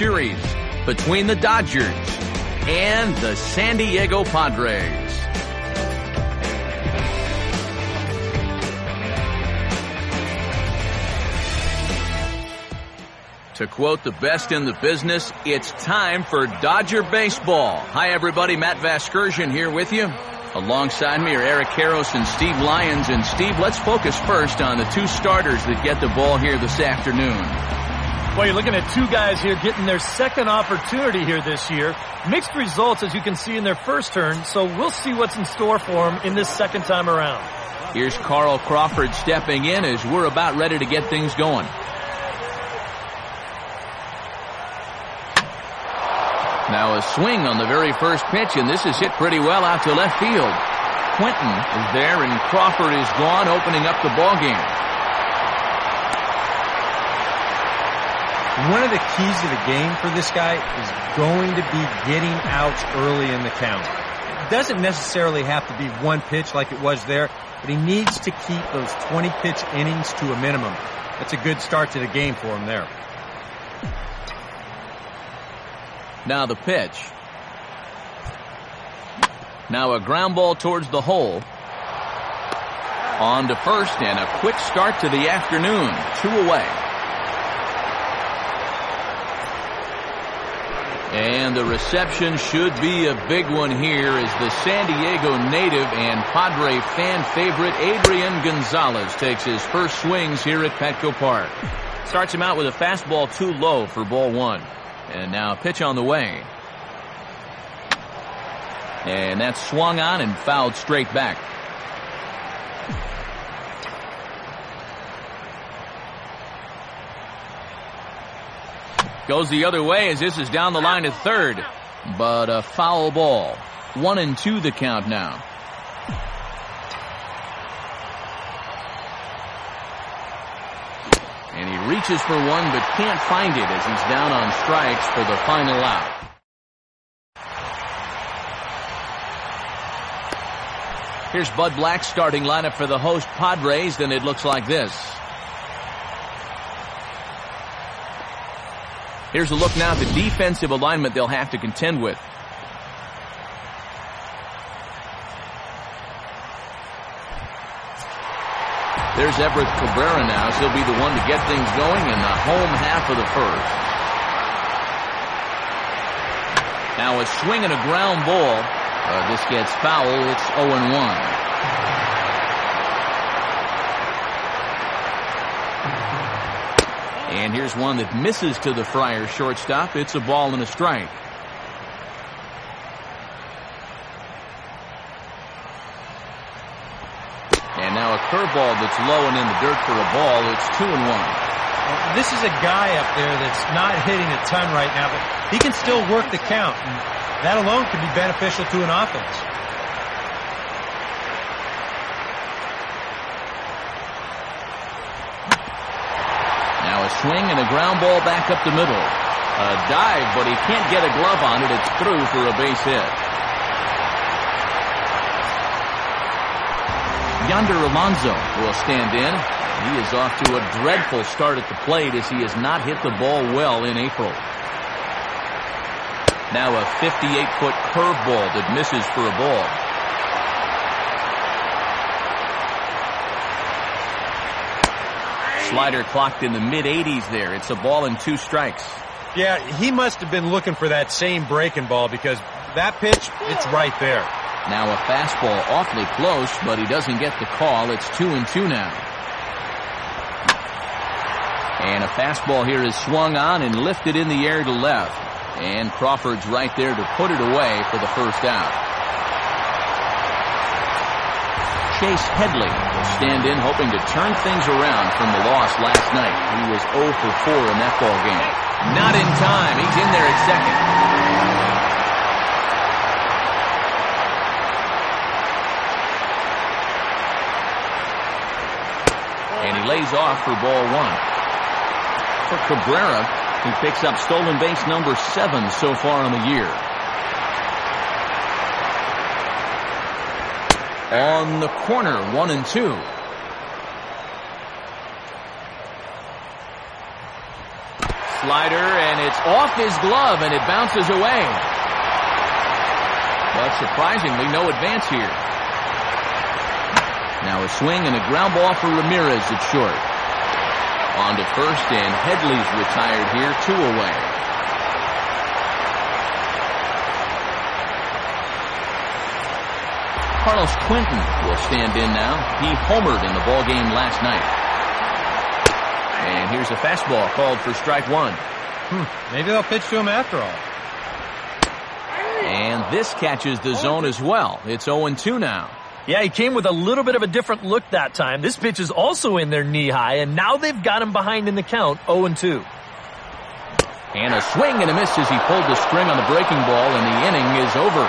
Series between the Dodgers and the San Diego Padres. To quote the best in the business, it's time for Dodger baseball. Hi, everybody. Matt Vasgersian here with you. Alongside me are Eric Karros and Steve Lyons. And, Steve, let's focus first on the two starters that get the ball here this afternoon. Well, you're looking at two guys here getting their second opportunity here this year. Mixed results, as you can see, in their first turn, so we'll see what's in store for them in this second time around. Here's Carl Crawford stepping in as we're about ready to get things going. Now a swing on the very first pitch, and this is hit pretty well out to left field. Quentin is there, and Crawford is gone, opening up the ball game. One of the keys to the game for this guy is going to be getting outs early in the count. It doesn't necessarily have to be one pitch like it was there, but he needs to keep those 20-pitch innings to a minimum. That's a good start to the game for him there. Now the pitch. Now a ground ball towards the hole. On to first, and a quick start to the afternoon. 2 away. And the reception should be a big one here as the San Diego native and Padre fan favorite Adrian Gonzalez takes his first swings here at Petco Park. Starts him out with a fastball too low for ball one. And now a pitch on the way. And that's swung on and fouled straight back. Goes the other way as this is down the line at third. But a foul ball. 1-2 the count now. And he reaches for one but can't find it as he's down on strikes for the final out. Here's Bud Black's starting lineup for the host Padres, and it looks like this. Here's a look now at the defensive alignment they'll have to contend with. There's Everett Cabrera now, so he'll be the one to get things going in the home half of the first. Now a swing and a ground ball. This gets foul. It's 0-1. And here's one that misses to the Friars shortstop. It's a ball and a strike. And now a curveball that's low and in the dirt for a ball. It's 2-1. Well, this is a guy up there that's not hitting a ton right now, but he can still work the count. And that alone can be beneficial to an offense. Now a swing and a ground ball back up the middle. A dive, but he can't get a glove on it. It's through for a base hit. Yonder Alonso will stand in. He is off to a dreadful start at the plate as he has not hit the ball well in April. Now a 58-foot curveball that misses for a ball. Slider clocked in the mid-80s there. It's a ball and 2 strikes. Yeah, he must have been looking for that same breaking ball because that pitch, it's right there. Now a fastball awfully close, but he doesn't get the call. It's 2-2 now. And a fastball here is swung on and lifted in the air to left. And Crawford's right there to put it away for the first out. Chase Headley will stand in hoping to turn things around from the loss last night. He was 0 for 4 in that ball game. Not in time. He's in there at second. And he lays off for ball one. For Cabrera, he picks up stolen base number 7 so far in the year. On the corner, 1-2. slider, and it's off his glove, and it bounces away. But surprisingly, no advance here. Now a swing and a ground ball for Ramirez at short. On to first, and Headley's retired here, 2 away. Carlos Quentin will stand in now. He homered in the ballgame last night. And here's a fastball called for strike 1. Maybe they'll pitch to him after all. And this catches the zone as well. It's 0-2 now. Yeah, he came with a little bit of a different look that time. This pitch is also in there knee-high, and now they've got him behind in the count, 0-2. And a swing and a miss as he pulled the string on the breaking ball, and the inning is over.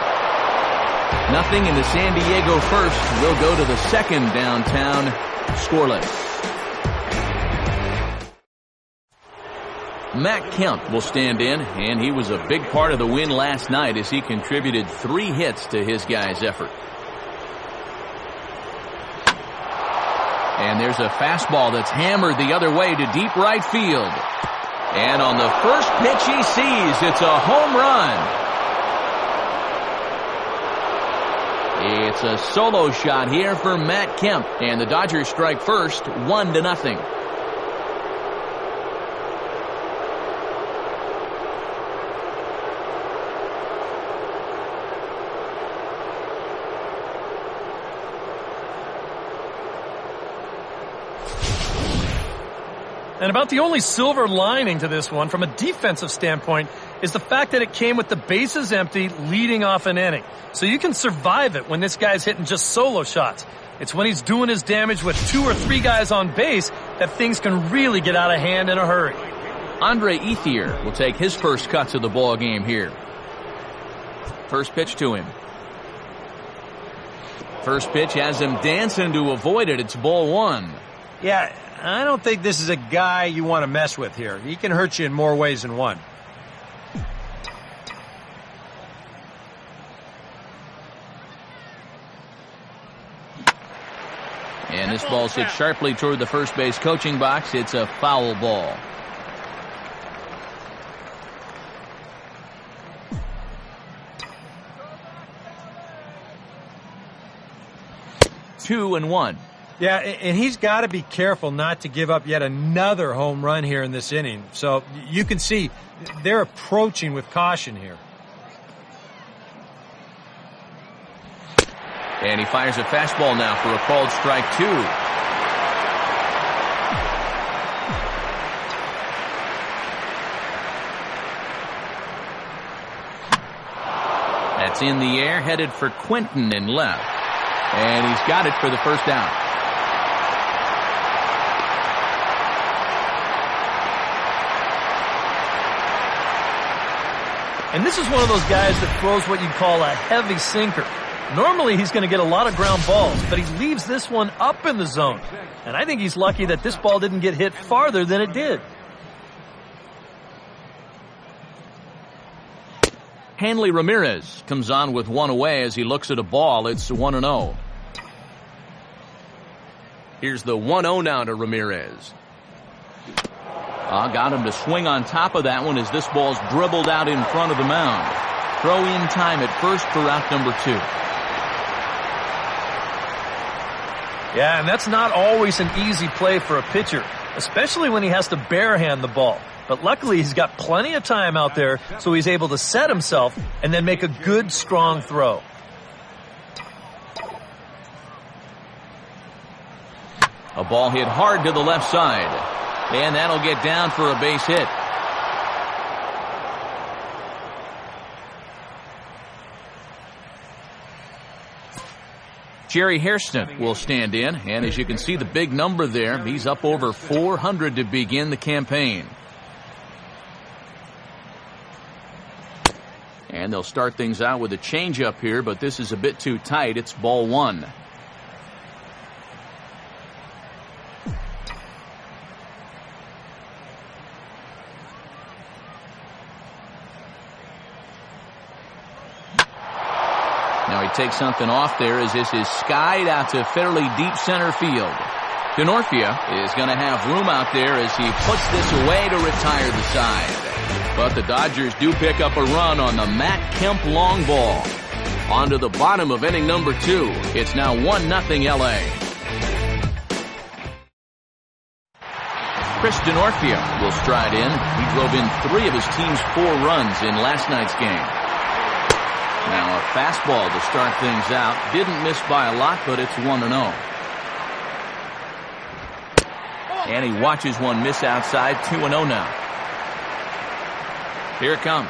Nothing in the San Diego first. We'll go to the second downtown, scoreless. Matt Kemp will stand in, and he was a big part of the win last night as he contributed 3 hits to his guys' effort. And there's a fastball that's hammered the other way to deep right field. And on the first pitch he sees, it's a home run. It's a solo shot here for Matt Kemp. And the Dodgers strike first, 1-0. And about the only silver lining to this one from a defensive standpoint is the fact that it came with the bases empty leading off an inning. So you can survive it when this guy's hitting just solo shots. It's when he's doing his damage with 2 or 3 guys on base that things can really get out of hand in a hurry. Andre Ethier will take his first cuts of the ball game here. First pitch to him. First pitch has him dancing to avoid it. It's ball 1. Yeah, I don't think this is a guy you want to mess with here. He can hurt you in more ways than one. And this ball's hit sharply toward the first base coaching box. It's a foul ball. Two and one. Yeah, and he's got to be careful not to give up yet another home run here in this inning. So you can see they're approaching with caution here. And he fires a fastball now for a called strike 2. That's in the air, headed for Quentin in left. And he's got it for the first out. And this is one of those guys that throws what you'd call a heavy sinker. Normally he's going to get a lot of ground balls, but he leaves this one up in the zone. And I think he's lucky that this ball didn't get hit farther than it did. Hanley Ramirez comes on with 1 away as he looks at a ball. It's 1-0. Here's the 1-0 now to Ramirez. Got him to swing on top of that one as this ball's dribbled out in front of the mound. Throw in time at first for out number 2. Yeah, and that's not always an easy play for a pitcher, especially when he has to barehand the ball. But luckily he's got plenty of time out there, so he's able to set himself and then make a good, strong throw. A ball hit hard to the left side. And that'll get down for a base hit. Jerry Hairston will stand in, and as you can see the big number there, he's up over 400 to begin the campaign. And they'll start things out with a changeup here, but this is a bit too tight. It's ball 1. Now he takes something off there as this is skied out to fairly deep center field. Denorfia is going to have room out there as he puts this away to retire the side. But the Dodgers do pick up a run on the Matt Kemp long ball. On to the bottom of inning number 2. It's now 1-0 LA. Chris Denorfia will stride in. He drove in 3 of his team's 4 runs in last night's game. Now a fastball to start things out. Didn't miss by a lot, but it's 1-0. And he watches one miss outside. 2-0 now. Here it comes.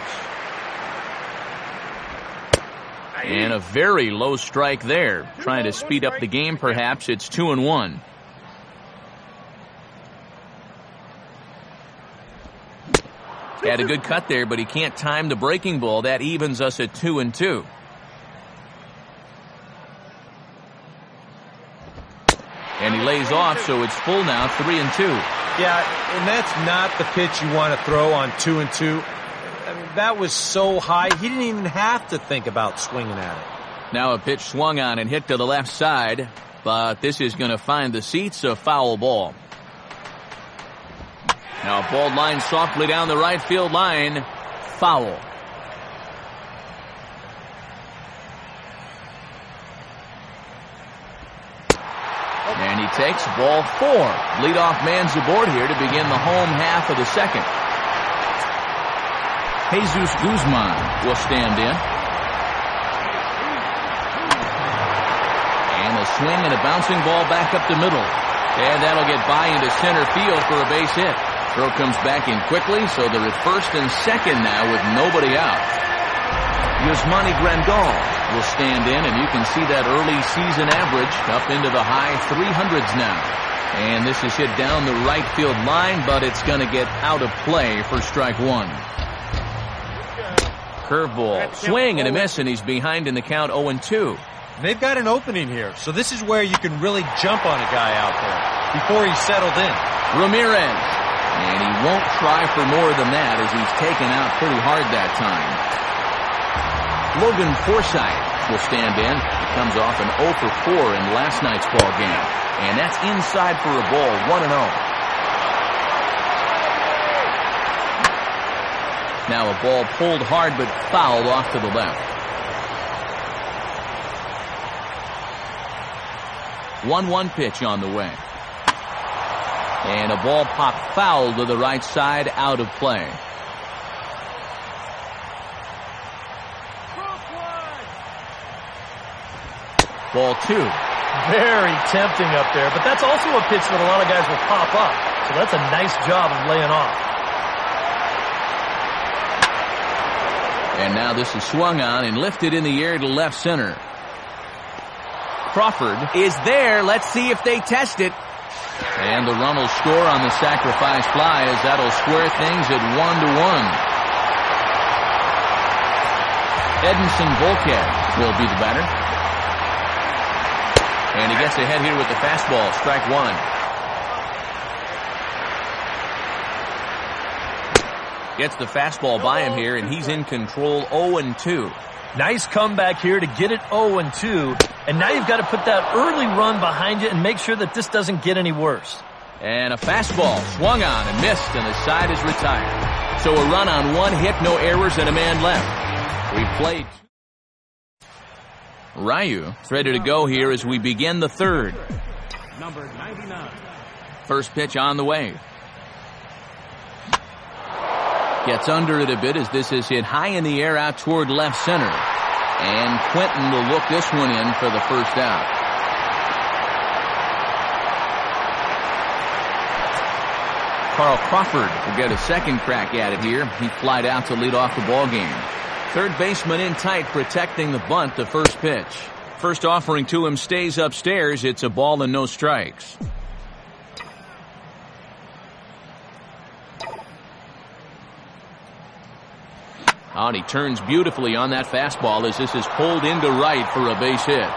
And a very low strike there. Trying to speed up the game, perhaps. It's 2-1. Had a good cut there, but he can't time the breaking ball. That evens us at 2-2. And he lays off, so it's full now, 3-2. Yeah, and that's not the pitch you want to throw on 2-2. I mean, that was so high, he didn't even have to think about swinging at it. Now a pitch swung on and hit to the left side, but this is going to find the seats, a foul ball. Now a ball line softly down the right field line. Foul. And he takes ball 4. Leadoff man's aboard here to begin the home half of the second. Jesus Guzman will stand in. And a swing and a bouncing ball back up the middle. And that'll get by into center field for a base hit. Throw comes back in quickly, so they're at first and second now with nobody out. Yasmani Grandal will stand in, and you can see that early season average up into the high 300s now. And this is hit down the right field line, but it's going to get out of play for strike 1. Curveball, swing and a miss, and he's behind in the count 0-2. They've got an opening here, so this is where you can really jump on a guy out there before he's settled in. Ramirez, and he won't try for more than that as he's taken out pretty hard that time. Logan Forsythe will stand in. He comes off an 0 for 4 in last night's ball game, and that's inside for a ball, 1-0. Now a ball pulled hard but fouled off to the left. 1-1 pitch on the way. And a ball popped foul to the right side, out of play. Ball 2. Very tempting up there, but that's also a pitch that a lot of guys will pop up. So that's a nice job of laying off. And now this is swung on and lifted in the air to left center. Crawford is there. Let's see if they test it. And the run will score on the sacrifice fly as that'll square things at 1-1. Edinson Volquez will be the batter. And he gets ahead here with the fastball, strike 1. Gets the fastball by him here, and he's in control, 0-2. Nice comeback here to get it 0-2. And now you've got to put that early run behind you and make sure that this doesn't get any worse. And a fastball swung on and missed, and the side is retired. So a run on 1 hit, no errors, and a man left. We've played. Ryu is ready to go here as we begin the third. Number 99. First pitch on the way. Gets under it a bit as this is hit high in the air out toward left center. And Quentin will look this one in for the first out. Carl Crawford will get a second crack at it here. He flied out to lead off the ball game. Third baseman in tight, protecting the bunt to first pitch. First offering to him stays upstairs. It's a ball and no strikes. Oh, and he turns beautifully on that fastball as this is pulled into right for a base hit.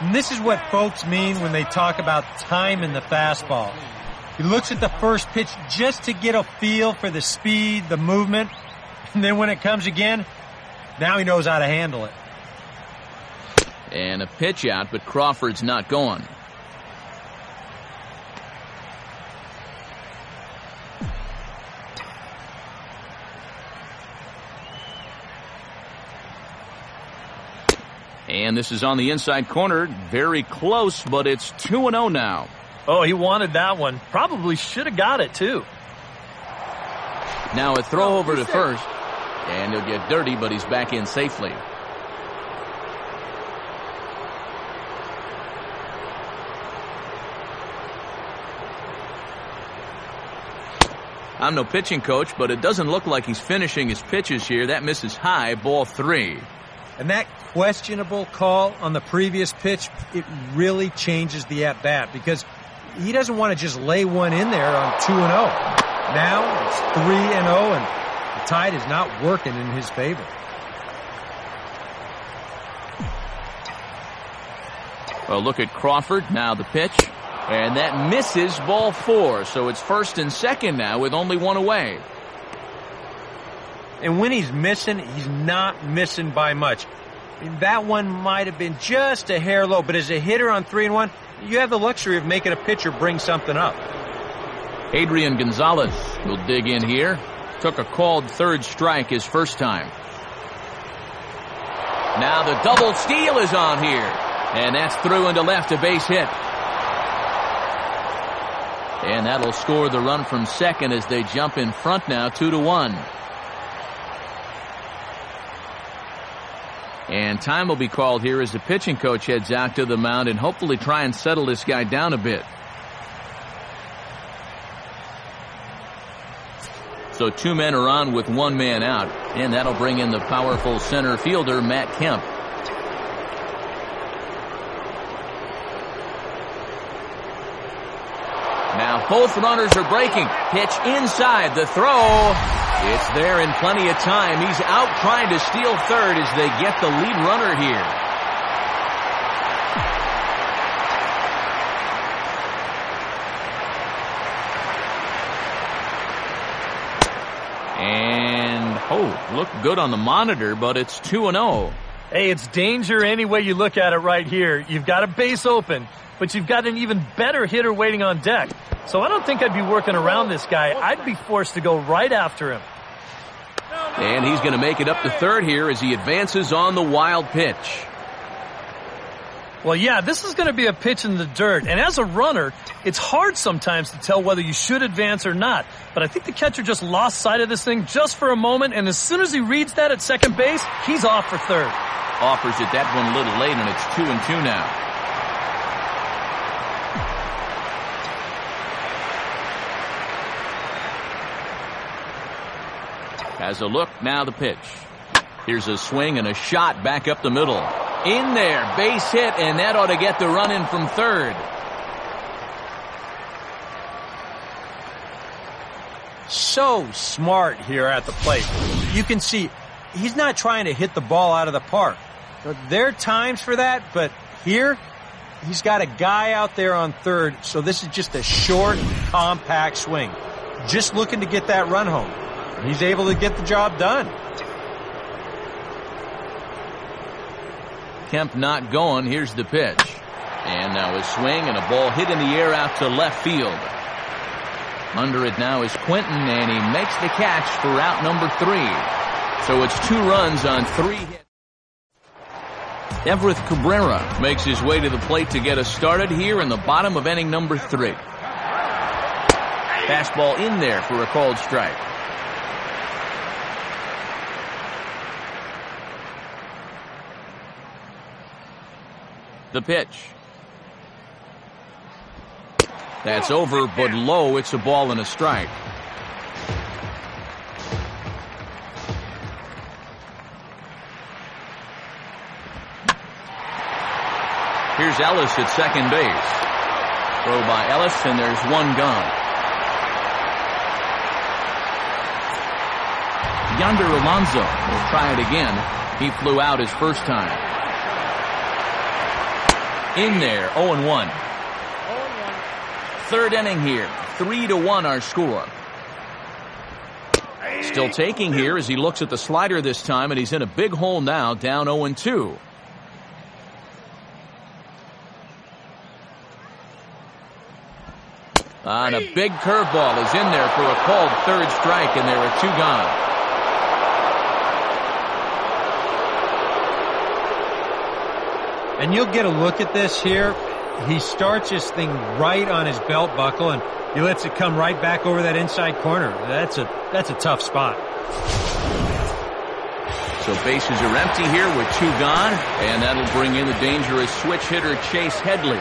And this is what folks mean when they talk about time in the fastball. He looks at the first pitch just to get a feel for the speed, the movement, and then when it comes again, now he knows how to handle it. And a pitch out, but Crawford's not going. And this is on the inside corner. Very close, but it's 2-0 now. Oh, he wanted that one. Probably should have got it, too. Now a throw over to first. And he'll get dirty, but he's back in safely. I'm no pitching coach, but it doesn't look like he's finishing his pitches here. That misses high, ball 3. And that questionable call on the previous pitch, it really changes the at-bat because he doesn't want to just lay one in there on 2-0. Now it's 3-0, and the tide is not working in his favor. Well, look at Crawford. Now the pitch. And that misses, ball 4. So it's first and second now with only one away. And when he's missing, he's not missing by much. I mean, that one might have been just a hair low, but as a hitter on 3-1, you have the luxury of making a pitcher bring something up. Adrian Gonzalez will dig in here. Took a called third strike his first time. Now the double steal is on here. And that's through into left, a base hit. And that'll score the run from second as they jump in front now, 2-1. And time will be called here as the pitching coach heads out to the mound and hopefully try and settle this guy down a bit. So 2 men are on with 1 man out, and that'll bring in the powerful center fielder, Matt Kemp. Now both runners are breaking. Pitch inside. The throw. It's there in plenty of time. He's out trying to steal third as they get the lead runner here. And, looked good on the monitor, but it's 2-0. Hey, it's danger any way you look at it right here. You've got a base open, but you've got an even better hitter waiting on deck. So I don't think I'd be working around this guy. I'd be forced to go right after him. And he's going to make it up to third here as he advances on the wild pitch. Well, yeah, this is going to be a pitch in the dirt. And as a runner, it's hard sometimes to tell whether you should advance or not. But I think the catcher just lost sight of this thing just for a moment. And as soon as he reads that at second base, he's off for third. Offers it that one a little late, and it's 2-2 now. Has a look, now the pitch. Here's a swing and a shot back up the middle. In there, base hit, and that ought to get the run in from third. So smart here at the plate. You can see he's not trying to hit the ball out of the park. There are times for that, but here he's got a guy out there on third, so this is just a short, compact swing. Just looking to get that run home. He's able to get the job done. Kemp not going. Here's the pitch. And now a swing and a ball hit in the air out to left field. Under it now is Quentin, and he makes the catch for out number 3. So it's 2 runs on 3 hits. Everett Cabrera makes his way to the plate to get us started here in the bottom of inning number 3. Fastball in there for a called strike. The pitch. That's over, but low. It's a ball and a strike. Here's Ellis at second base. Throw by Ellis, and there's 1 gone. Yonder Alonso will try it again. He flew out his first time. In there, 0-1. Third inning here, 3-1 our score. Still taking here as he looks at the slider this time, and he's in a big hole now, down 0-2. And a big curveball is in there for a called third strike, and there are 2 gone. And you'll get a look at this here. He starts his thing right on his belt buckle, and he lets it come right back over that inside corner. That's a tough spot. So bases are empty here with 2 gone, and that'll bring in the dangerous switch hitter Chase Headley.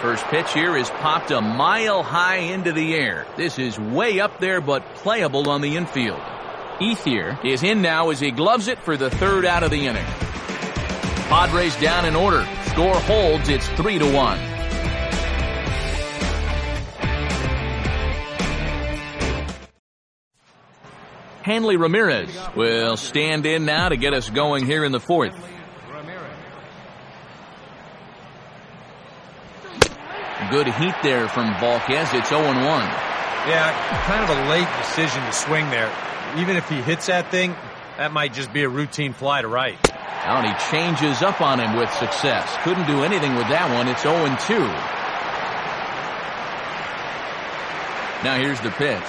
First pitch here is popped a mile high into the air. This is way up there, but playable on the infield. Ethier is in now as he gloves it for the 3rd out of the inning. Padres down in order. Score holds. It's 3-1. Hanley Ramirez will stand in now to get us going here in the 4th. Good heat there from Volquez. It's 0-1. Yeah, kind of a late decision to swing there. Even if he hits that thing, that might just be a routine fly to right. And he changes up on him with success. Couldn't do anything with that one. It's 0-2. Now here's the pitch.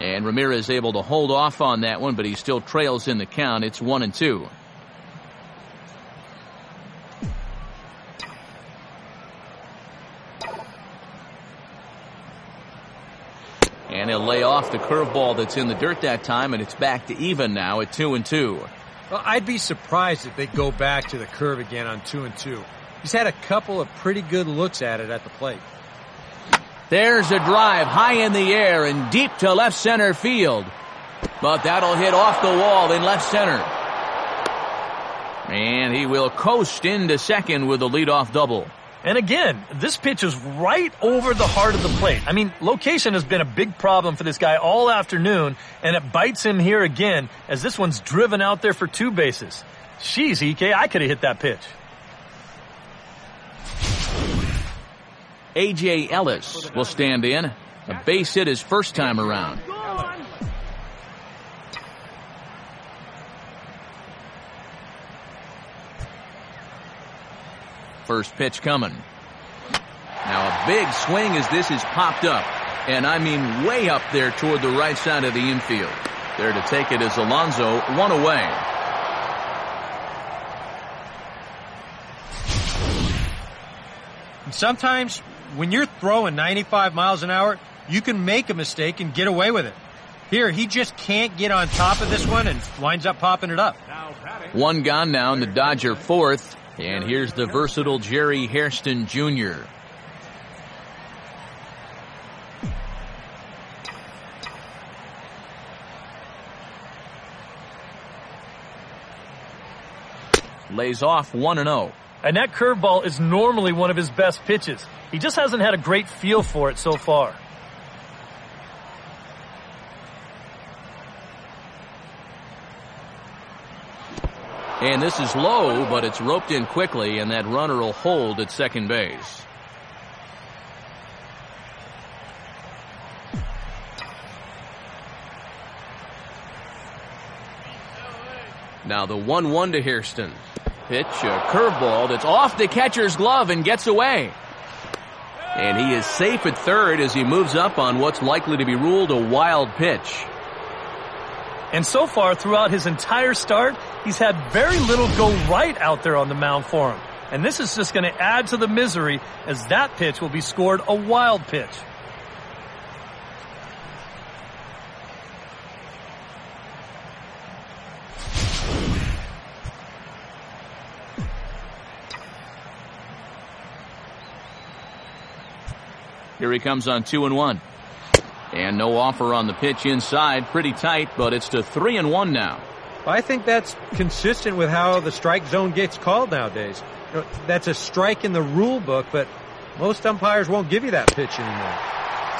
And Ramirez able to hold off on that one, but he still trails in the count. It's 1-2. And he'll lay off the curveball that's in the dirt that time, and it's back to even now at 2-2. Well, I'd be surprised if they go back to the curve again on 2-2. He's had a couple of pretty good looks at it at the plate. There's a drive high in the air and deep to left center field. But that'll hit off the wall in left center. And he will coast into second with a leadoff double. And again, this pitch is right over the heart of the plate. I mean, location has been a big problem for this guy all afternoon, and it bites him here again as this one's driven out there for 2 bases. Jeez, EK, I could have hit that pitch. A.J. Ellis will stand in. A base hit his first time around. First pitch coming. Now a big swing as this is popped up. And I mean way up there toward the right side of the infield. There to take it is Alonso, 1 away. And sometimes when you're throwing 95 miles an hour, you can make a mistake and get away with it. Here, he just can't get on top of this one and winds up popping it up. 1 gone now in the Dodger 4th. And here's the versatile Jerry Hairston Jr. Lays off 1-0. And that curveball is normally one of his best pitches. He just hasn't had a great feel for it so far. And this is low, but it's roped in quickly, and that runner will hold at second base. Now the 1-1 to Hairston. Pitch, a curveball that's off the catcher's glove and gets away. And he is safe at third as he moves up on what's likely to be ruled a wild pitch. And so far, throughout his entire start, he's had very little go right out there on the mound for him. And this is just going to add to the misery as that pitch will be scored a wild pitch. Here he comes on 2-1. And no offer on the pitch inside. Pretty tight, but it's to 3-1 now. I think that's consistent with how the strike zone gets called nowadays. That's a strike in the rule book, but most umpires won't give you that pitch anymore.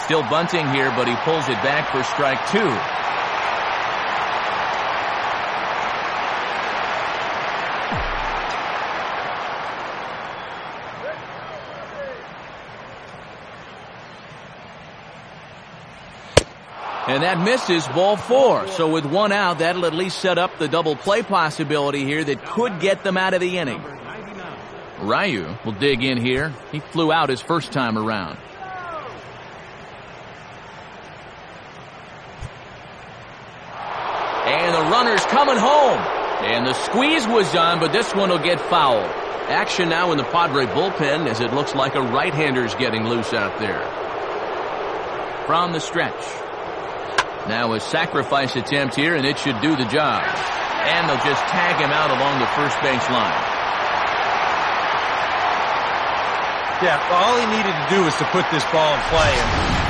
Still bunting here, but he pulls it back for strike 2. And that misses, ball 4. So with 1 out, that'll at least set up the double play possibility here that could get them out of the inning. Ryu will dig in here. He flew out his first time around. And the runner's coming home. And the squeeze was on, but this one will get fouled. Action now in the Padre bullpen as it looks like a right-hander's getting loose out there. From the stretch. Now a sacrifice attempt here, and it should do the job. And they'll just tag him out along the first base line. Yeah, all he needed to do was to put this ball in play.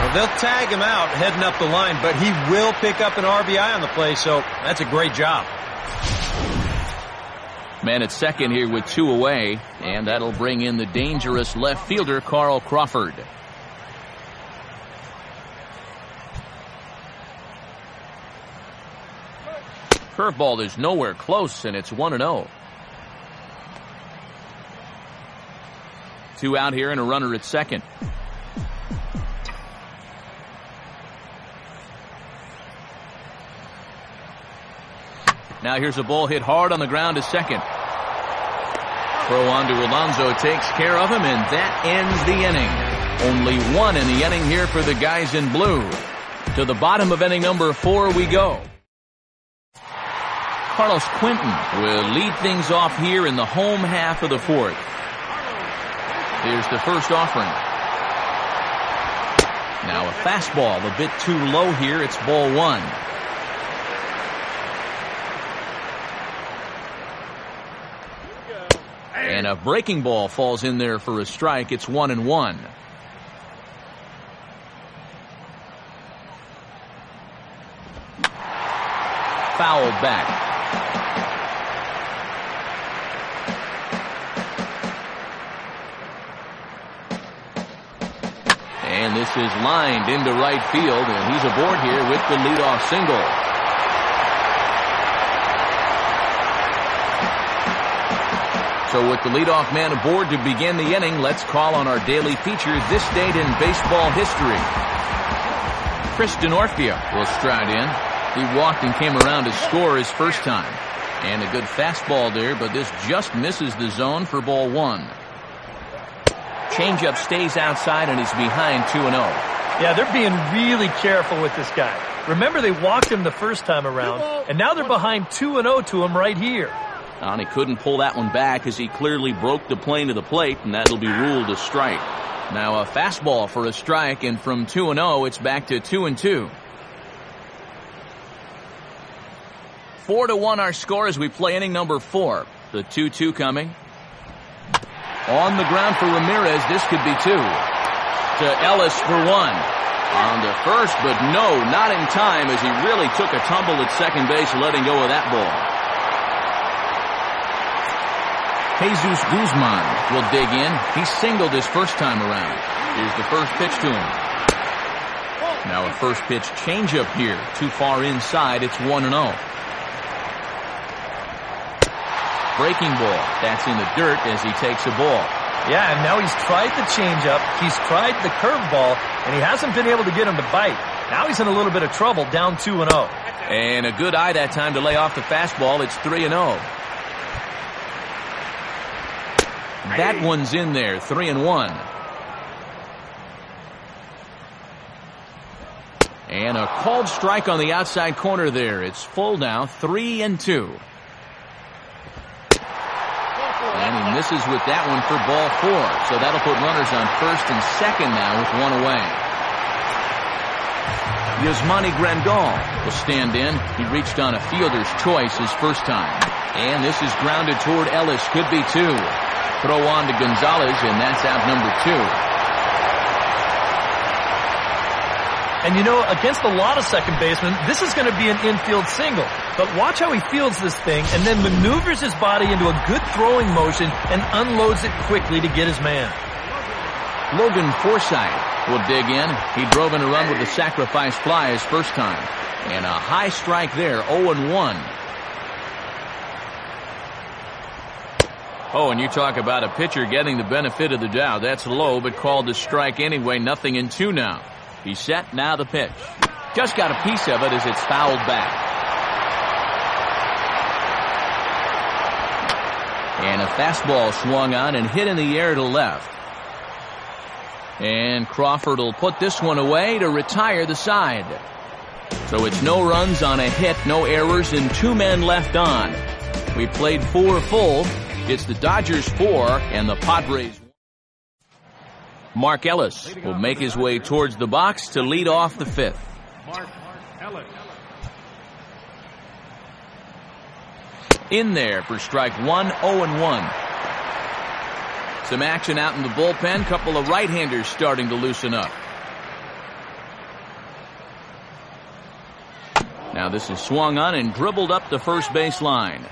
And they'll tag him out heading up the line, but he will pick up an RBI on the play, so that's a great job. Man at second here with 2 away, and that'll bring in the dangerous left fielder, Carl Crawford. Curveball is nowhere close, and it's 1-0. 2 out here and a runner at second. Now here's a ball hit hard on the ground to second. Throw on to Alonso takes care of him, and that ends the inning. Only 1 in the inning here for the guys in blue. To the bottom of inning number 4 we go. Carlos Quentin will lead things off here in the home half of the 4th. Here's the first offering. Now a fastball a bit too low here. It's ball 1. And a breaking ball falls in there for a strike. It's 1-1. Fouled back. And this is lined into right field, and he's aboard here with the leadoff single. So with the leadoff man aboard to begin the inning, let's call on our daily feature, This Date in Baseball History. Chris Denorfia will stride in. He walked and came around to score his first time. And a good fastball there, but this just misses the zone for ball 1. Changeup stays outside, and he's behind 2-0. Yeah, they're being really careful with this guy. Remember, they walked him the first time around, and now they're behind 2-0 to him right here. And he couldn't pull that one back as he clearly broke the plane to the plate, and that'll be ruled a strike. Now a fastball for a strike, and from 2-0, it's back to 2-2. 4-1 our score as we play inning number 4. The 2-2 coming. On the ground for Ramirez, this could be 2. To Ellis for 1. On to first, but no, not in time as he really took a tumble at second base, letting go of that ball. Jesus Guzman will dig in. He singled his first time around. Here's the first pitch to him. Now a first pitch changeup here. Too far inside. It's 1-0. Breaking ball. That's in the dirt as he takes a ball. Yeah, and now he's tried the changeup. He's tried the curveball, and he hasn't been able to get him to bite. Now he's in a little bit of trouble, down 2-0. And a good eye that time to lay off the fastball. It's 3-0. That one's in there, 3-1. And a called strike on the outside corner there. It's full now, 3-2. And he misses with that one for ball 4. So that'll put runners on first and second now with 1 away. Yasmani Grandal will stand in. He reached on a fielder's choice his first time. And this is grounded toward Ellis. Could be 2. Throw on to Gonzalez, and that's out number 2. And you know, against a lot of second basemen, this is going to be an infield single. But watch how he fields this thing and then maneuvers his body into a good throwing motion and unloads it quickly to get his man. Logan Forsythe will dig in. He drove in a run with the sacrifice fly his first time. And a high strike there, 0-1. Oh, and you talk about a pitcher getting the benefit of the doubt. That's low, but called a strike anyway. 0-2 now. He's set, now the pitch. Just got a piece of it as it's fouled back. And a fastball swung on and hit in the air to left. And Crawford will put this one away to retire the side. So it's no runs on a hit, no errors, and 2 men left on. We played 4 full. It's the Dodgers 4 and the Padres 1. Mark Ellis will make his way towards the box to lead off the 5th. Mark Ellis. In there for strike 1, 0-1. Some action out in the bullpen. Couple of right-handers starting to loosen up. Now this is swung on and dribbled up the first base line.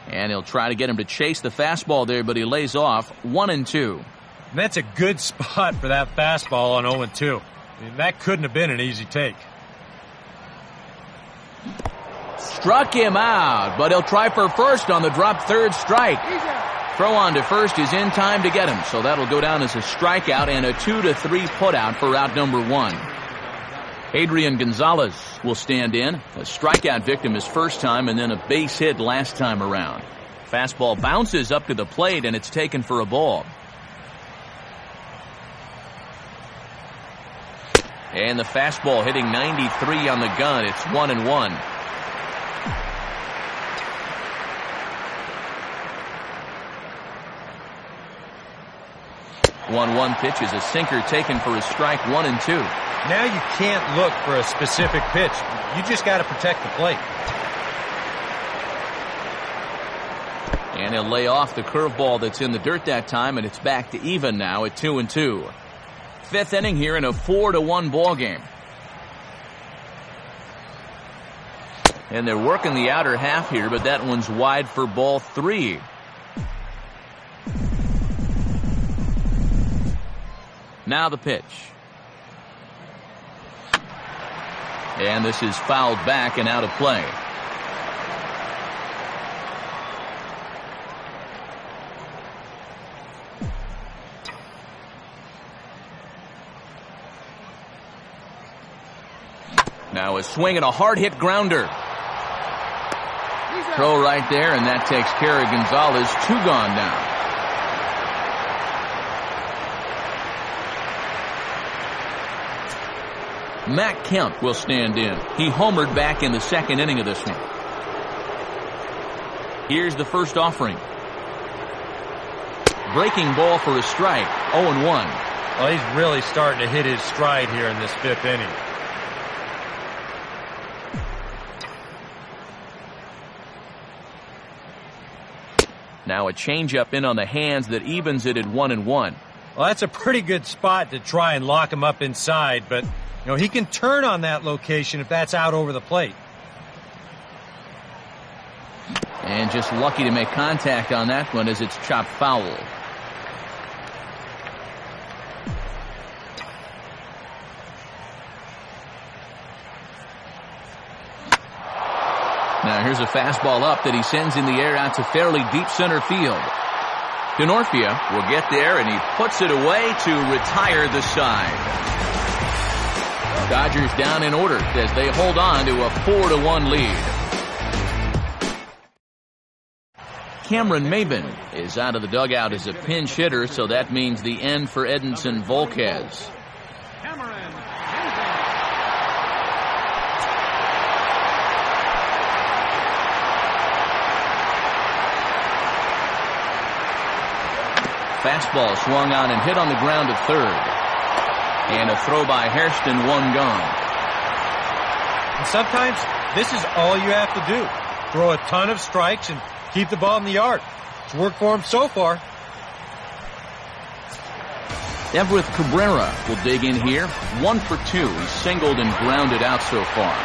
And he'll try to get him to chase the fastball there, but he lays off 1-2. That's a good spot for that fastball on 0-2. I mean, that couldn't have been an easy take. Struck him out, but he'll try for first on the drop third strike. Throw on to first is in time to get him, so that'll go down as a strikeout and a 2-3 putout for out number 1. Adrian Gonzalez will stand in. A strikeout victim his first time and then a base hit last time around. Fastball bounces up to the plate and it's taken for a ball. And the fastball hitting 93 on the gun. It's 1-1. One pitch is a sinker taken for a strike. 1-2. Now you can't look for a specific pitch. You just got to protect the plate. And he'll lay off the curveball that's in the dirt that time, and it's back to even now at 2-2. 5th inning here in a 4-1 ball game. And they're working the outer half here, but that one's wide for ball 3. Now the pitch. And this is fouled back and out of play. Now a swing and a hard-hit grounder. Throw right there, and that takes care of Gonzalez. 2 gone now. Matt Kemp will stand in. He homered back in the 2nd inning of this one. Here's the first offering. Breaking ball for a strike. 0-1. Well, he's really starting to hit his stride here in this 5th inning. Now a changeup in on the hands that evens it at 1-1. Well, that's a pretty good spot to try and lock him up inside, but he can turn on that location if that's out over the plate. And just lucky to make contact on that one as it's chopped foul. Now here's a fastball up that he sends in the air out to fairly deep center field. Denorfia will get there, and he puts it away to retire the side. Dodgers down in order as they hold on to a 4-1 lead. Cameron Maybin is out of the dugout as a pinch hitter, so that means the end for Edinson Volquez. Fastball swung on and hit on the ground at third. And a throw by Hairston, 1 gone. And sometimes this is all you have to do. Throw a ton of strikes and keep the ball in the yard. It's worked for him so far. Everett Cabrera will dig in here. 1 for 2. He's singled and grounded out so far.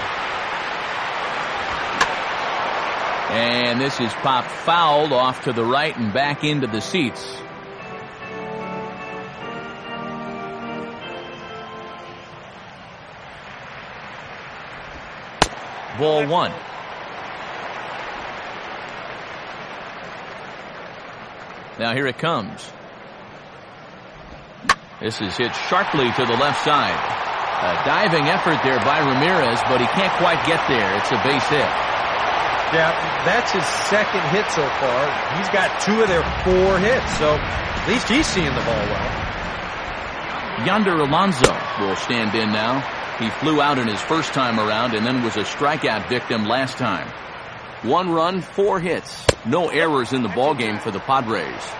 And this is popped fouled off to the right and back into the seats. Ball 1. Now here it comes. This is hit sharply to the left side. A diving effort there by Ramirez, but he can't quite get there. It's a base hit. Yeah, that's his second hit so far. He's got 2 of their 4 hits, so at least he's seeing the ball well. Yonder Alonso will stand in now. He flew out in his first time around and then was a strikeout victim last time. 1 run, 4 hits. No errors in the ballgame for the Padres.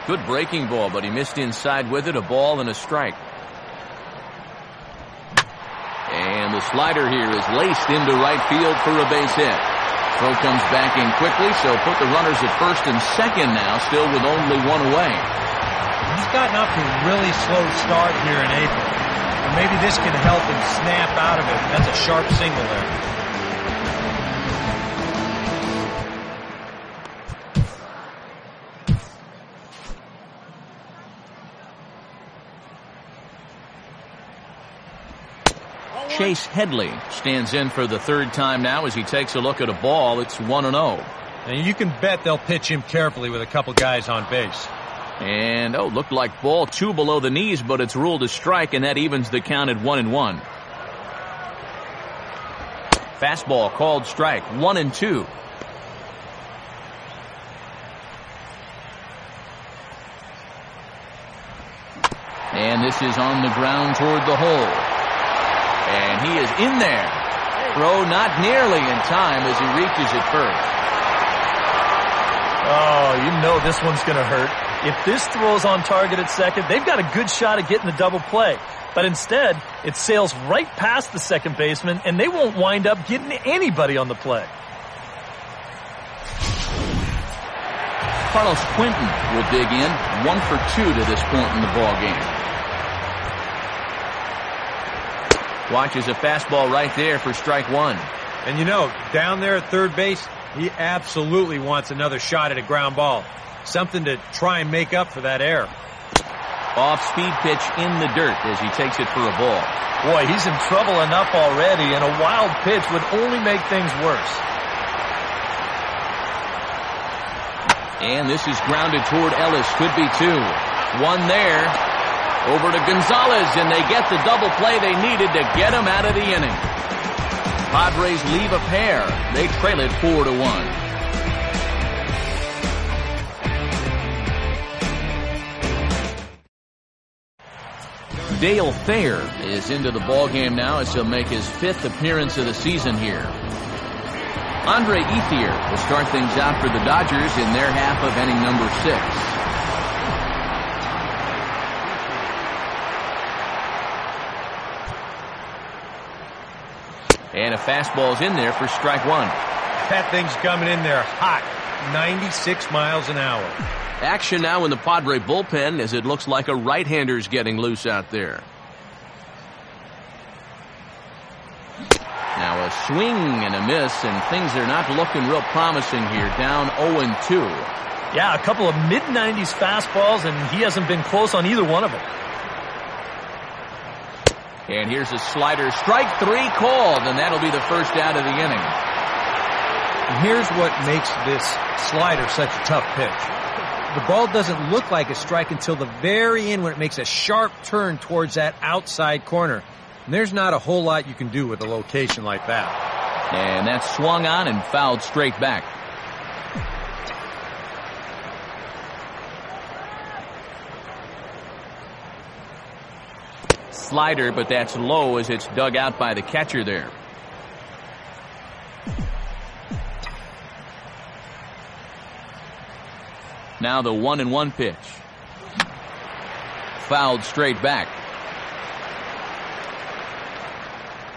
Good breaking ball, but he missed inside with it. A ball and a strike. And the slider here is laced into right field for a base hit. Throw comes back in quickly, so put the runners at first and second now, still with only 1 away. He's gotten off to a really slow start here in April. And maybe this can help him snap out of it. That's a sharp single there. Chase Headley stands in for the 3rd time now as he takes a look at a ball. It's 1-0. And you can bet they'll pitch him carefully with a couple guys on base. And, looked like ball 2 below the knees, but it's ruled a strike, and that evens the count at 1-1. Fastball called strike, 1-2. And this is on the ground toward the hole. And he is in there. Throw not nearly in time as he reaches it first. Oh, you know this one's going to hurt. If this throws on target at second, they've got a good shot at getting the double play. But instead, it sails right past the second baseman, and they won't wind up getting anybody on the play. Carlos Quentin will dig in. 1 for 2 to this point in the ball game. Watches a fastball right there for strike 1. And you know, down there at third base, he absolutely wants another shot at a ground ball. Something to try and make up for that error. Off-speed pitch in the dirt as he takes it for a ball. Boy, he's in trouble enough already, and a wild pitch would only make things worse. And this is grounded toward Ellis. Could be 2. 1 there. Over to Gonzalez, and they get the double play they needed to get him out of the inning. Padres leave a pair. They trail it 4-1. Dale Thayer is into the ballgame now as he'll make his 5th appearance of the season here. Andre Ethier will start things out for the Dodgers in their half of inning number 6. And a fastball's in there for strike 1. That thing's coming in there hot. 96 miles an hour. Action now in the Padre bullpen as it looks like a right-hander's getting loose out there. Now a swing and a miss, and things are not looking real promising here. Down 0-2. Yeah, a couple of mid-90s fastballs, and he hasn't been close on either one of them. And here's a slider. Strike 3 called, and that'll be the first out of the inning. And here's what makes this slider such a tough pitch. The ball doesn't look like a strike until the very end when it makes a sharp turn towards that outside corner. And there's not a whole lot you can do with a location like that. And that's swung on and fouled straight back. Slider, but that's low as it's dug out by the catcher there. Now the 1-1 pitch. Fouled straight back.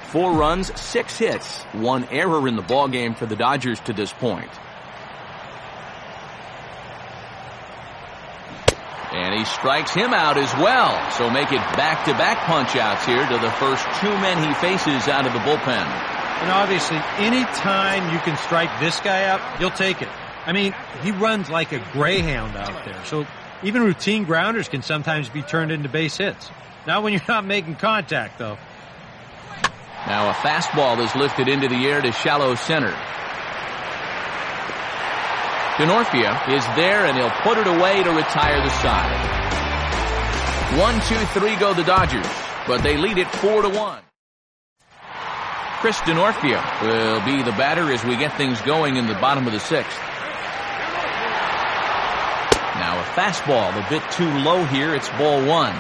4 runs, 6 hits, 1 error in the ballgame for the Dodgers to this point. And he strikes him out as well. So make it back-to-back punch-outs here to the first 2 men he faces out of the bullpen. And obviously, any time you can strike this guy out, you'll take it. I mean, he runs like a greyhound out there. So even routine grounders can sometimes be turned into base hits. Not when you're not making contact, though. Now a fastball is lifted into the air to shallow center. Denorfia is there, and he'll put it away to retire the side. 1-2-3 go the Dodgers, but they lead it 4-1. Chris Denorfia will be the batter as we get things going in the bottom of the 6th. Now a fastball a bit too low here. It's ball 1.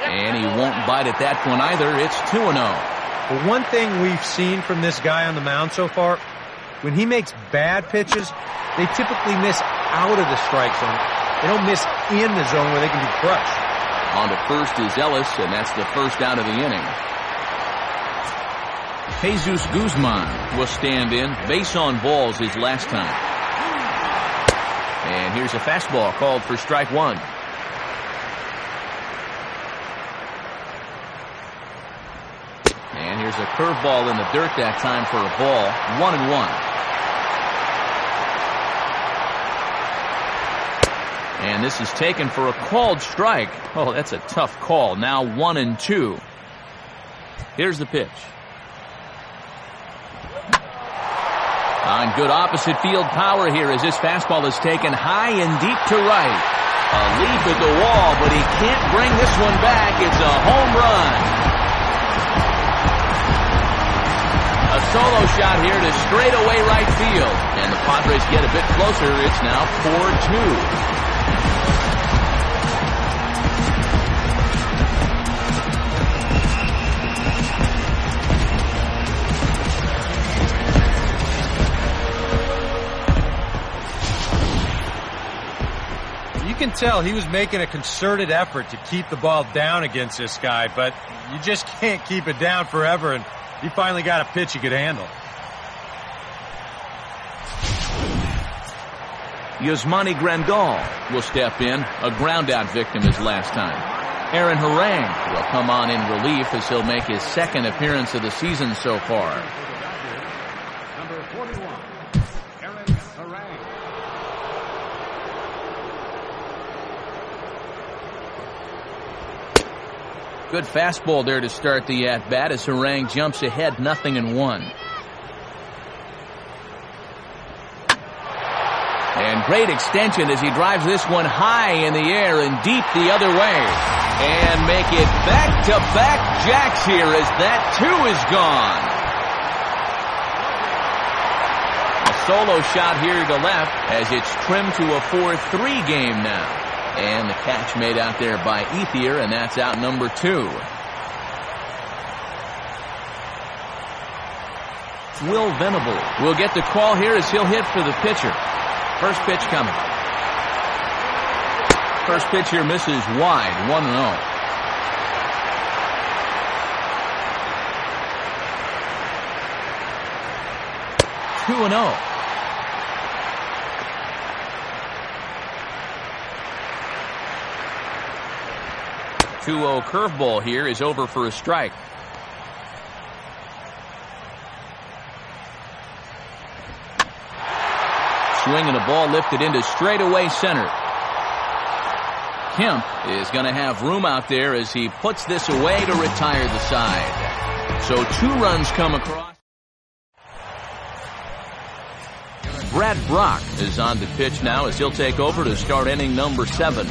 And he won't bite at that one either. It's 2-0. But one thing we've seen from this guy on the mound so far, when he makes bad pitches, they typically miss out of the strike zone. They don't miss in the zone where they can be crushed. On to first is Ellis, and that's the first out of the inning. Jesus Guzman will stand in. Base on balls his last time. And here's a fastball called for strike 1. And here's a curveball in the dirt that time for a ball. 1-1. And this is taken for a called strike. Oh, that's a tough call. Now 1-2. Here's the pitch. On good opposite field power here as this fastball is taken high and deep to right. A leap at the wall, but he can't bring this one back. It's a home run. A solo shot here to straightaway right field. And the Padres get a bit closer. It's now 4-2. You can tell he was making a concerted effort to keep the ball down against this guy, but you just can't keep it down forever, and he finally got a pitch he could handle. Yasmani Grandal will step in, a ground-out victim his last time. Aaron Harang will come on in relief as he'll make his second appearance of the season so far. Number 41, Aaron Harang. Good fastball there to start the at-bat as Harang jumps ahead 0-1. And great extension as he drives this one high in the air and deep the other way. And make it back-to-back jacks here as that too is gone. A solo shot here to left as it's trimmed to a 4-3 game now. And the catch made out there by Ethier, and that's out number 2. Will Venable will get the call here as he'll hit for the pitcher. First pitch coming. First pitch here misses wide, 1-0. Two and 0. 2-0 curveball here is over for a strike. Swinging a ball lifted into straightaway center. Kemp is going to have room out there as he puts this away to retire the side. So 2 runs come across. Brad Brock is on the pitch now as he'll take over to start inning number 7.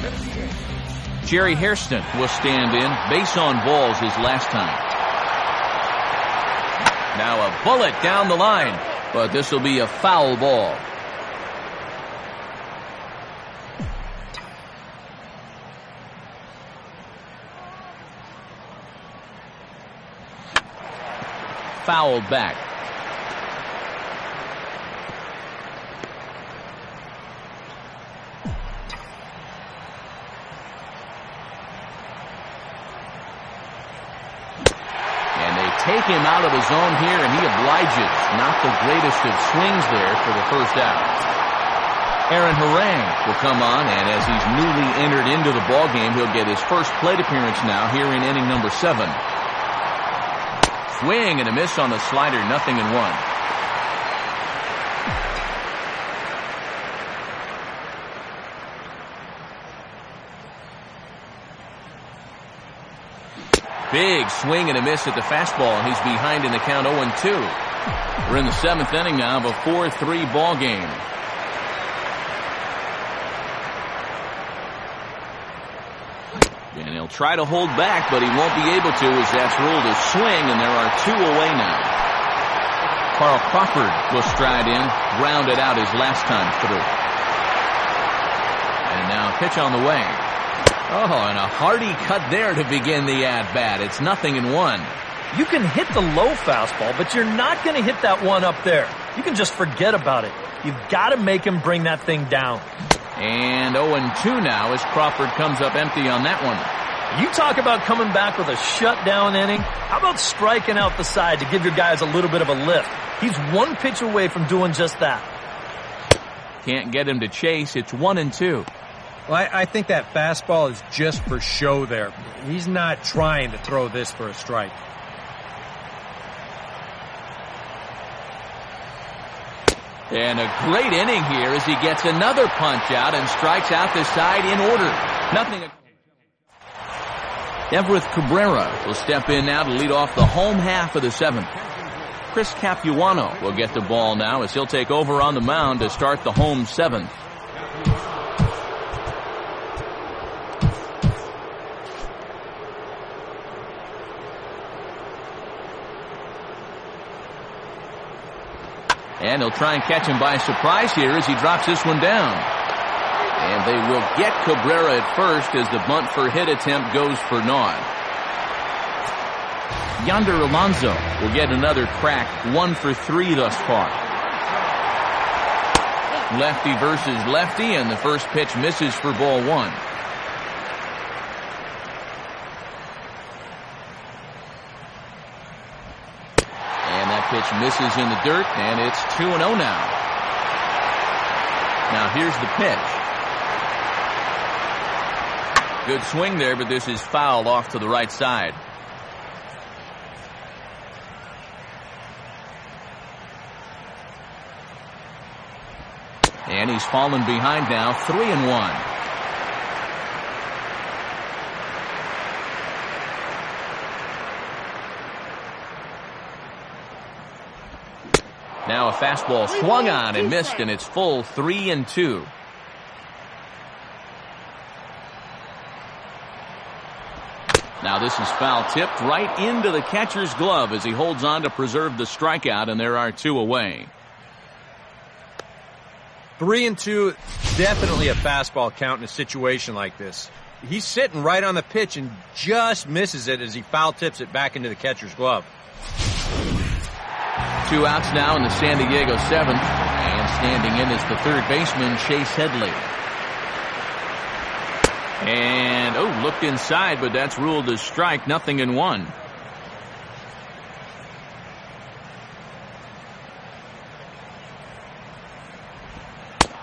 Jerry Hairston will stand in. Base on balls his last time. Now a bullet down the line, but this will be a foul ball. Fouled back. Take him out of the zone here, and he obliges. Not the greatest of swings there for the first out. Aaron Harang will come on, and as he's newly entered into the ballgame, he'll get his first plate appearance now here in inning number 7. Swing and a miss on the slider, 0-1. Big swing and a miss at the fastball, and he's behind in the count 0-2. We're in the 7th inning now of a 4-3 ball game. And he'll try to hold back, but he won't be able to as that's ruled a swing, and there are 2 away now. Carl Crawford will stride in, grounded out his last time through. And now pitch on the way. Oh, and a hearty cut there to begin the at-bat. It's 0-1. You can hit the low fastball, but you're not going to hit that one up there. You can just forget about it. You've got to make him bring that thing down. And 0-2 now as Crawford comes up empty on that one. You talk about coming back with a shutdown inning. How about striking out the side to give your guys a little bit of a lift? He's 1 pitch away from doing just that. Can't get him to chase. It's 1-2. Well, I think that fastball is just for show there. He's not trying to throw this for a strike. And a great inning here as he gets another punch out and strikes out the side in order. Nothing. Everett Cabrera will step in now to lead off the home half of the 7th. Chris Capuano will get the ball now as he'll take over on the mound to start the home 7th. And he'll try and catch him by surprise here as he drops this one down. And they will get Cabrera at first as the bunt for hit attempt goes for naught. Yonder Alonso will get another crack, 1 for 3 thus far. Lefty versus lefty, and the first pitch misses for ball 1. Pitch misses in the dirt, and it's 2-0 now. Now here's the pitch. Good swing there, but this is fouled off to the right side. And he's fallen behind now, 3-1. Now a fastball swung on and missed, and it's full 3-2. Now this is foul tipped right into the catcher's glove as he holds on to preserve the strikeout, and there are 2 away. 3-2, definitely a fastball count in a situation like this. He's sitting right on the pitch and just misses it as he foul tips it back into the catcher's glove. 2 outs now in the San Diego 7th, and standing in is the third baseman, Chase Headley. And, looked inside, but that's ruled a strike, 0-1.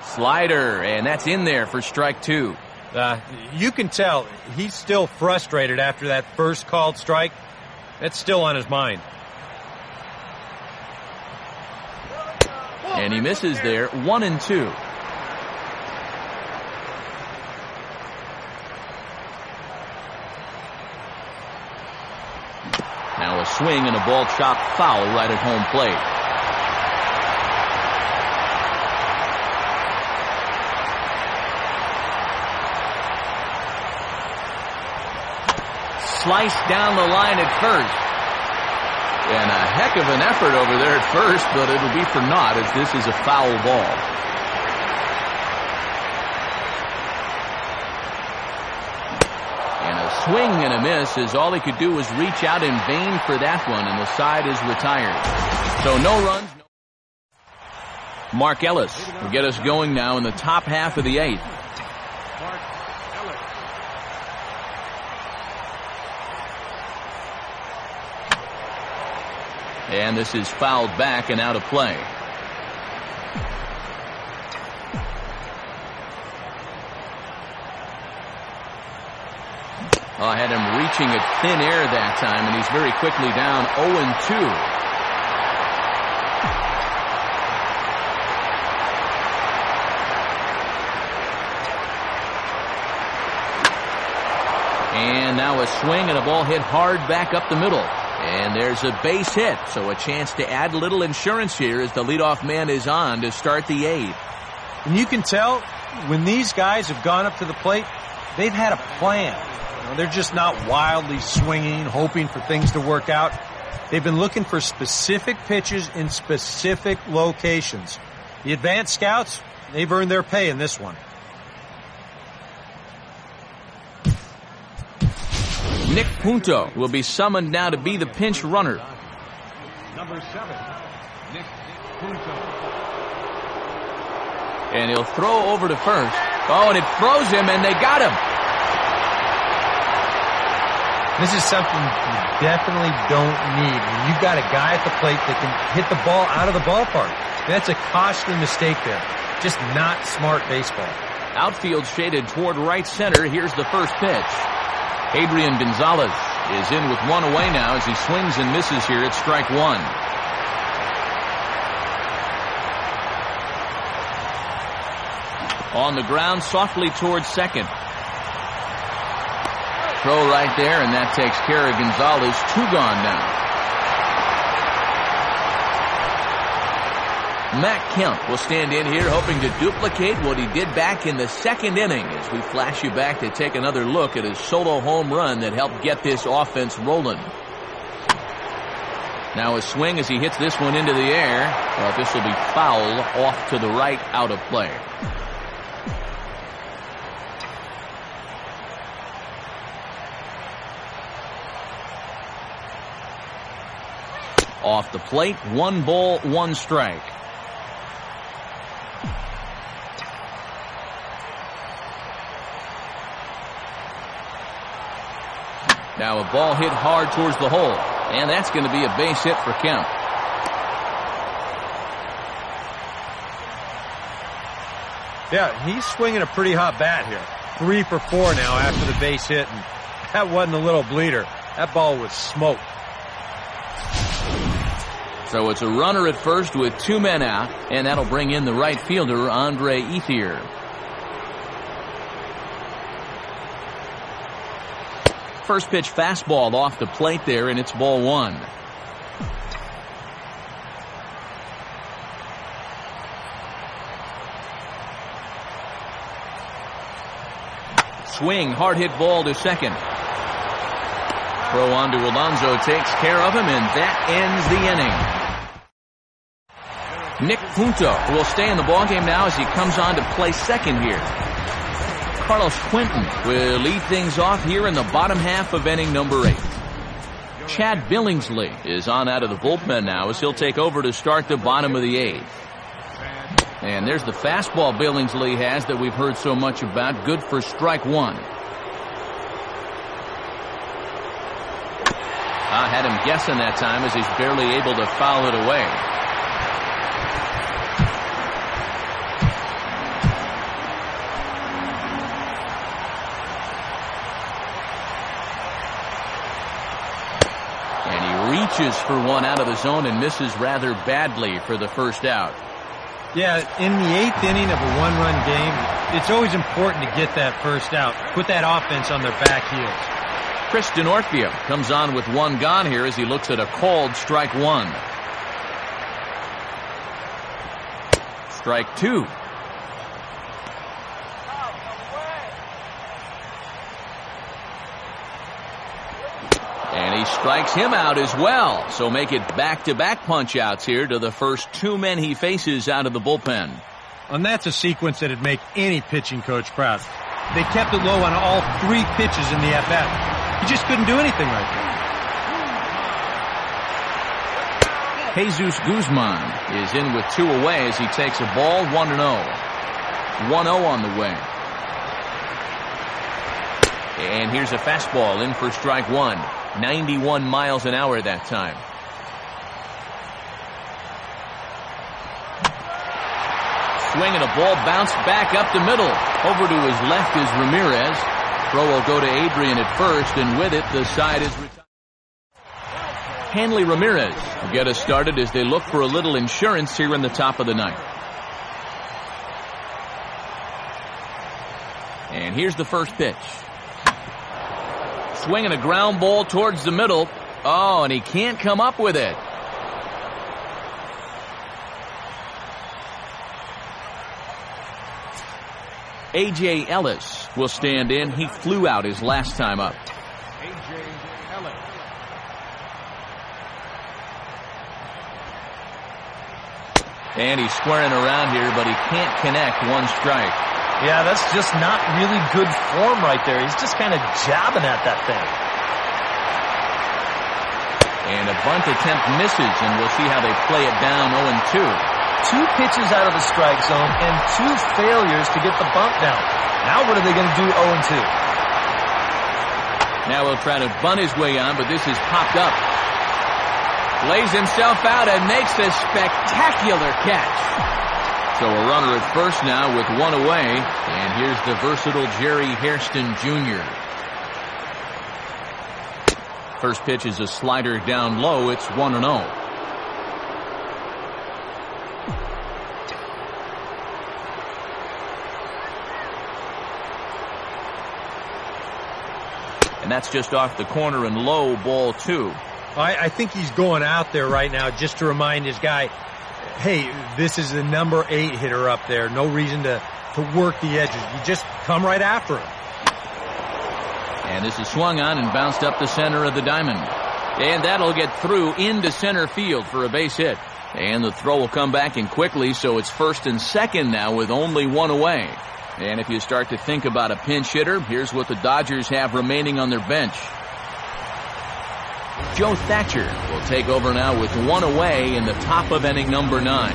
Slider, and that's in there for strike 2. You can tell he's still frustrated after that first called strike. That's still on his mind. And he misses there, 1-2. Now a swing and a ball chopped foul right at home plate. Sliced down the line at first. And a heck of an effort over there at first, but it'll be for naught as this is a foul ball. And a swing and a miss as all he could do was reach out in vain for that one, and the side is retired. So no runs. Mark Ellis will get us going now in the top half of the 8th. And this is fouled back and out of play. I had him reaching at thin air that time, and he's very quickly down 0-2. And now a swing and a ball hit hard back up the middle. And there's a base hit, so a chance to add a little insurance here as the leadoff man is on to start the 8th. And you can tell when these guys have gone up to the plate, they've had a plan. Well, they're just not wildly swinging, hoping for things to work out. They've been looking for specific pitches in specific locations. The advanced scouts, they've earned their pay in this one. Nick Punto will be summoned now to be the pinch runner. Number 7, Nick Punto. And he'll throw over to first. Oh, and it throws him, and they got him. This is something you definitely don't need when you've got a guy at the plate that can hit the ball out of the ballpark. That's a costly mistake there. Just not smart baseball. Outfield shaded toward right center. Here's the first pitch. Adrian Gonzalez is in with one away now as he swings and misses here at strike one. On the ground, softly towards second. Throw right there, and that takes care of Gonzalez. 2 gone now. Matt Kemp will stand in here hoping to duplicate what he did back in the second inning as we flash you back to take another look at his solo home run that helped get this offense rolling. Now a swing as he hits this one into the air. Well, this will be foul off to the right, out of play. Off the plate, 1 ball, 1 strike. Now a ball hit hard towards the hole, and that's going to be a base hit for Kemp. Yeah, he's swinging a pretty hot bat here. 3 for 4 now after the base hit, and that wasn't a little bleeder. That ball was smoked. So it's a runner at first with 2 men out, and that'll bring in the right fielder, Andre Ethier. First pitch fastball off the plate there, and it's ball 1. Swing, hard hit ball to second. Throw on to Alonso takes care of him, and that ends the inning. Nick Punto will stay in the ballgame now as he comes on to play second here. Carlos Quentin will lead things off here in the bottom half of inning number 8. Chad Billingsley is on out of the bullpen now as he'll take over to start the bottom of the 8th. And there's the fastball Billingsley has that we've heard so much about. Good for strike 1. I had him guessing that time as he's barely able to foul it away. And he reaches for one out of the zone and misses rather badly for the first out. Yeah, in the 8th inning of a 1-run game, it's always important to get that first out. Put that offense on their back heels. Chris Denorfia comes on with 1 gone here as he looks at a called strike 1. Strike 2. And he strikes him out as well. So make it back-to-back punch-outs here to the first 2 men he faces out of the bullpen. And that's a sequence that'd make any pitching coach proud. They kept it low on all 3 pitches in the at-bat. He just couldn't do anything right there. Jesus Guzman is in with 2 away as he takes a ball, 1-0. 1-0 on the way. And here's a fastball in for strike 1. 91 miles an hour that time. Swing and a ball bounced back up the middle. Over to his left is Ramirez. Throw will go to Adrian at first, and with it, the side is retired. Hanley Ramirez will get us started as they look for a little insurance here in the top of the 9th. And here's the first pitch. Swinging a ground ball towards the middle. Oh, and he can't come up with it. A.J. Ellis will stand in. He flew out his last time up. A.J. Ellis. And he's squaring around here, but he can't connect. One strike. Yeah, that's just not really good form right there. He's just kind of jabbing at that thing. And a bunt attempt misses, and we'll see how they play it down 0-2. 2 pitches out of the strike zone and 2 failures to get the bunt down. Now what are they going to do 0-2? Now he'll try to bunt his way on, but this is popped up. Lays himself out and makes a spectacular catch. So a runner at first now with 1 away, and here's the versatile Jerry Hairston Jr. First pitch is a slider down low. It's 1-0. And that's just off the corner and low, ball 2. I think he's going out there right now just to remind his guy, hey, this is the number 8 hitter up there. No reason to work the edges. You just come right after him. And this is swung on and bounced up the center of the diamond. And that'll get through into center field for a base hit. And the throw will come back in quickly, so it's first and second now with only 1 away. And if you start to think about a pinch hitter, here's what the Dodgers have remaining on their bench. Joe Thatcher will take over now with 1 away in the top of inning number 9.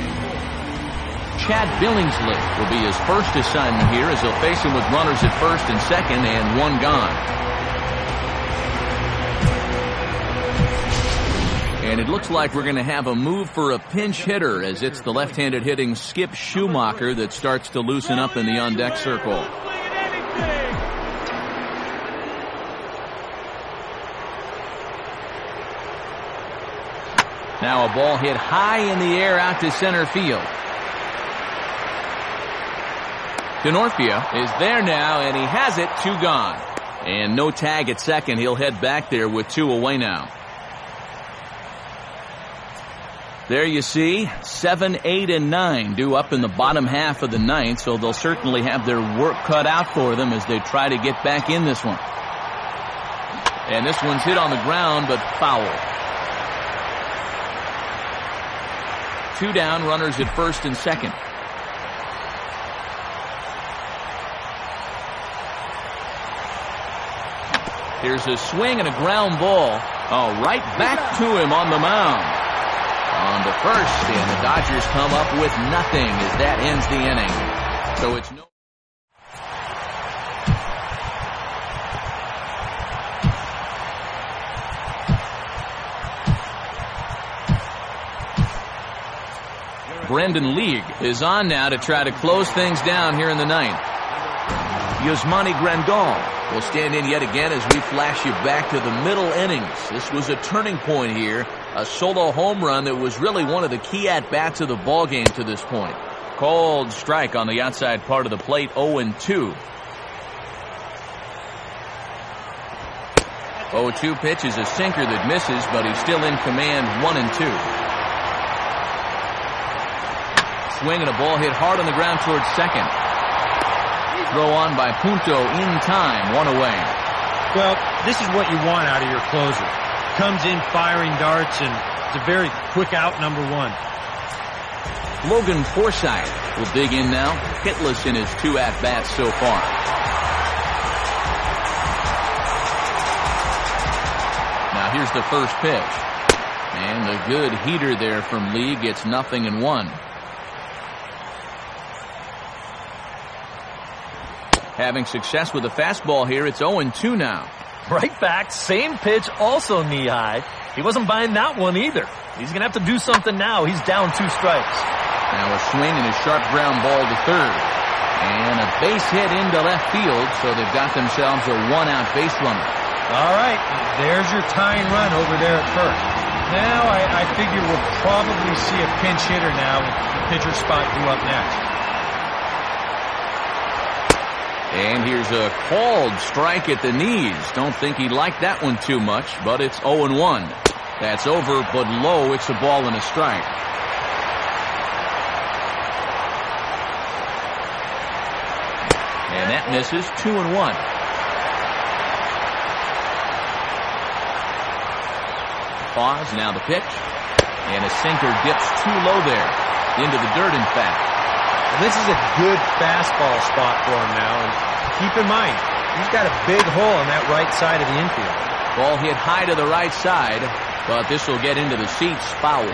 Chad Billingsley will be his first assignment here as he'll face him with runners at first and second and 1 gone. And it looks like we're going to have a move for a pinch hitter as it's the left-handed hitting Skip Schumacher that starts to loosen up in the on-deck circle. Now a ball hit high in the air out to center field. Denorfia is there now, and he has it. 2 gone. And no tag at second. He'll head back there with 2 away now. There you see, 7, 8, and 9 due up in the bottom half of the 9th, so they'll certainly have their work cut out for them as they try to get back in this one. And this one's hit on the ground, but foul. 2 down, runners at first and second. Here's a swing and a ground ball. Oh, right back to him on the mound. On to first, and the Dodgers come up with nothing as that ends the inning. So it's no. Brendan League is on now to try to close things down here in the 9th. Yasmani Grandal will stand in yet again as we flash you back to the middle innings. This was a turning point here. A solo home run that was really one of the key at-bats of the ballgame to this point. Called strike on the outside part of the plate, 0-2. 0-2 pitch is a sinker that misses, but he's still in command, 1-2. Swing and a ball hit hard on the ground towards second. Throw on by Punto in time, 1 away. Well, this is what you want out of your closer. Comes in firing darts, and it's a very quick out, number 1. Logan Forsythe will dig in now, hitless in his 2 at-bats so far. Now here's the first pitch. And the good heater there from Lee gets 0-1. Having success with the fastball here, it's 0-2 now. Right back, same pitch, also knee-high. He wasn't buying that one either. He's going to have to do something now. He's down 2 strikes. Now a swing and a sharp ground ball to third. And a base hit into left field, so they've got themselves a 1-out base runner. All right, there's your tying run over there at first. Now I figure we'll probably see a pinch hitter now with the pitcher spot due up next. And here's a called strike at the knees. Don't think he liked that one too much, but it's 0-1. That's over, but low. It's a ball and a strike. And that That misses. 2-1. Pause, now the pitch. And a sinker dips too low there. Into the dirt, in fact. And this is a good fastball spot for him now. And keep in mind, he's got a big hole on that right side of the infield. Ball hit high to the right side, but this will get into the seats, foul.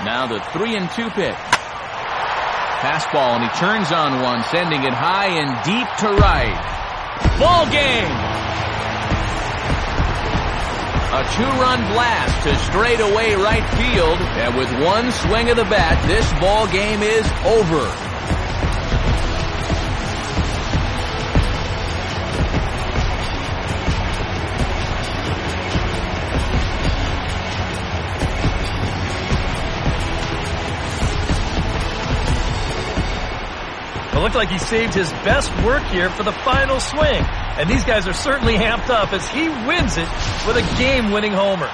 Now the 3-2 pitch. Fastball, and he turns on one, sending it high and deep to right. Ball game! A two-run blast to straightaway right field, and with one swing of the bat, this ball game is over. It looked like he saved his best work here for the final swing. And these guys are certainly amped up as he wins it with a game-winning homer.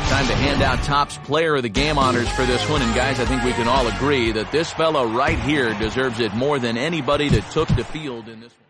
Time to hand out Topps Player of the Game honors for this one. And guys, I think we can all agree that this fella right here deserves it more than anybody that took the field in this one.